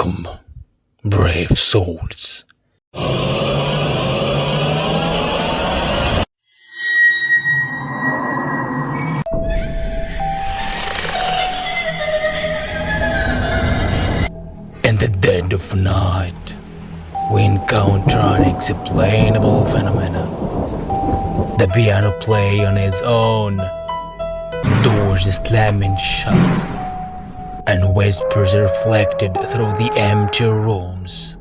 Welcome, brave souls. In the dead of night, we encounter unexplainable phenomena. The piano play on its own, doors slamming shut, and whispers reflected through the empty rooms.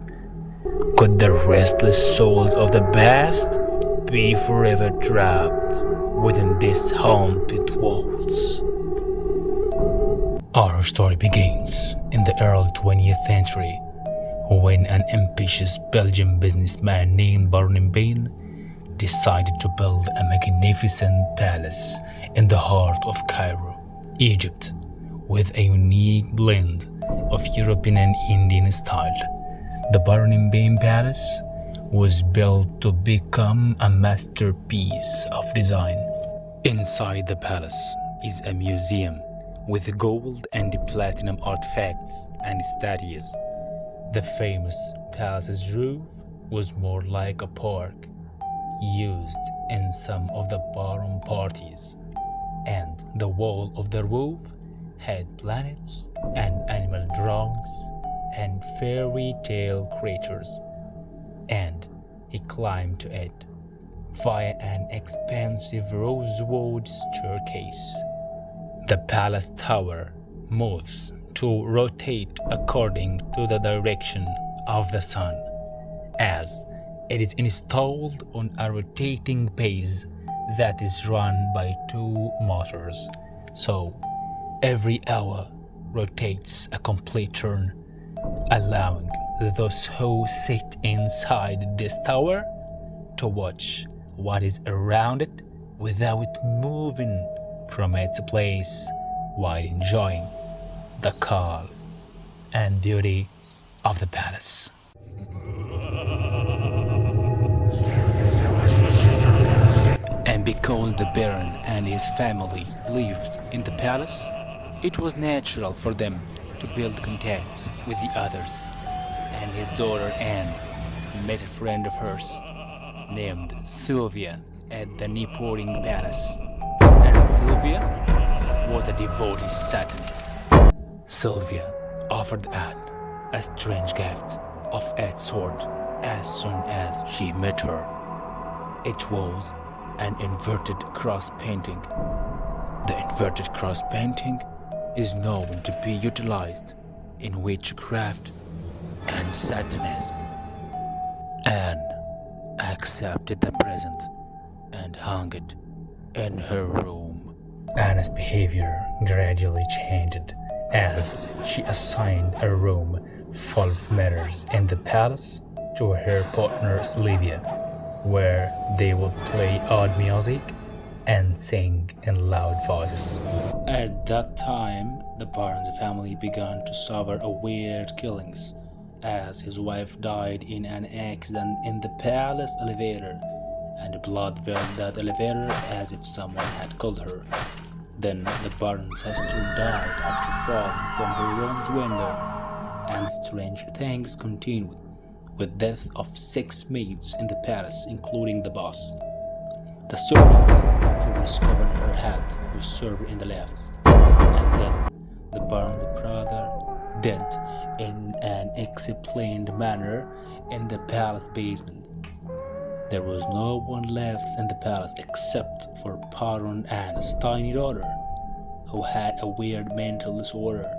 Could the restless souls of the past be forever trapped within these haunted walls? Our story begins in the early 20th century when an ambitious Belgian businessman named Baron Imban decided to build a magnificent palace in the heart of Cairo, Egypt, with a unique blend of European and Indian style. The Baron Imban Palace was built to become a masterpiece of design. Inside the palace is a museum with gold and platinum artifacts and statues. The famous palace's roof was more like a park used in some of the Baron parties, and the wall of the roof had planets and animal drawings and fairy tale creatures, and he climbed to it via an expansive rosewood staircase. The palace tower moves to rotate according to the direction of the sun, as it is installed on a rotating base that is run by two motors. So every hour rotates a complete turn, allowing those who sit inside this tower to watch what is around it without moving from its place, while enjoying the calm and beauty of the palace. And because the Baron and his family lived in the palace, it was natural for them to build contacts with the others, and his daughter Anne met a friend of hers named Sylvia at the Neapolitan palace, and Sylvia was a devoted Satanist. Sylvia offered Anne a strange gift of its sword as soon as she met her. It was an inverted cross painting. The inverted cross painting is known to be utilized in witchcraft and Satanism. Anne accepted the present and hung it in her room. Anne's behavior gradually changed as she assigned a room full of mirrors in the palace to her partner Sylvia, where they would play odd music and sing in loud voices. At that time, the Baron's family began to suffer weird killings, as his wife died in an accident in the palace elevator, and blood filled that elevator as if someone had killed her. Then the Baron's sister died after falling from her room's window, and strange things continued, with death of 6 maids in the palace, including the boss. The servant who discovered her head was served in the left, and then the Baron's brother dead in an unexplained manner in the palace basement. There was no one left in the palace except for Baron Anne's tiny daughter, who had a weird mental disorder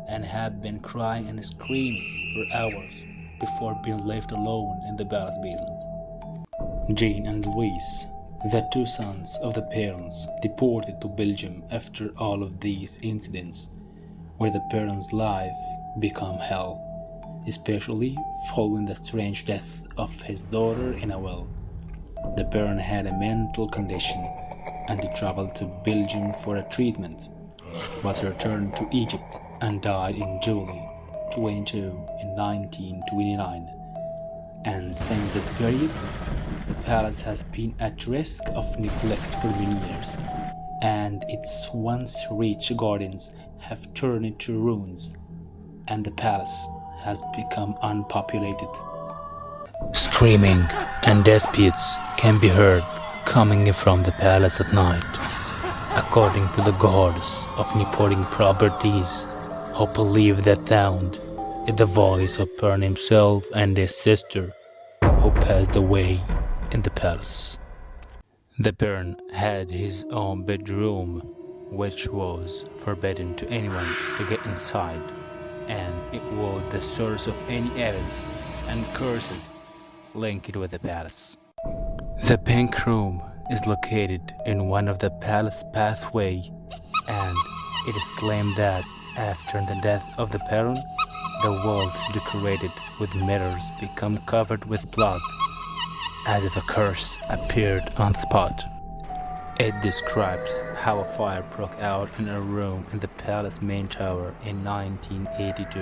and had been crying and screaming for hours before being left alone in the palace basement. Jean and Louis, the two sons of the parents, deported to Belgium after all of these incidents, where the parents' life became hell, especially following the strange death of his daughter in a well. The Baron had a mental condition and he traveled to Belgium for a treatment, but returned to Egypt and died in July 22 in 1929. And since this period, the palace has been at risk of neglect for many years, and its once rich gardens have turned into ruins, and the palace has become unpopulated. Screaming and disputes can be heard coming from the palace at night. According to the gods of Nipponic properties, who believe that sound is the voice of Baron himself and his sister, who passed away in the palace. The Baron had his own bedroom, which was forbidden to anyone to get inside, and it was the source of any evils and curses linked with the palace. The pink room is located in one of the palace pathway, and it is claimed that after the death of the Baron, the walls decorated with mirrors become covered with blood, as if a curse appeared on the spot. It describes how a fire broke out in a room in the palace main tower in 1982,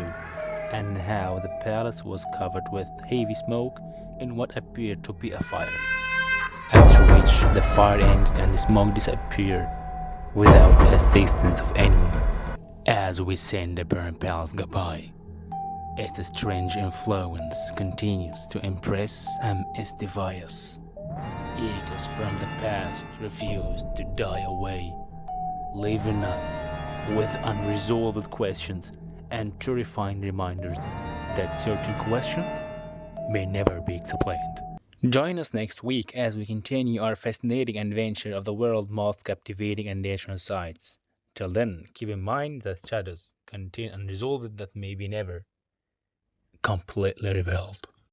and how the palace was covered with heavy smoke in what appeared to be a fire. After which the fire ended and the smoke disappeared without the assistance of anyone. As we send the Baron Palace goodbye, its strange influence continues to impress and mystify us. Echoes from the past refuse to die away, leaving us with unresolved questions and terrifying reminders that certain questions may never be explained. Join us next week as we continue our fascinating adventure of the world's most captivating and dangerous sites. Till then, keep in mind that shadows contain unresolved that may be never completely revealed.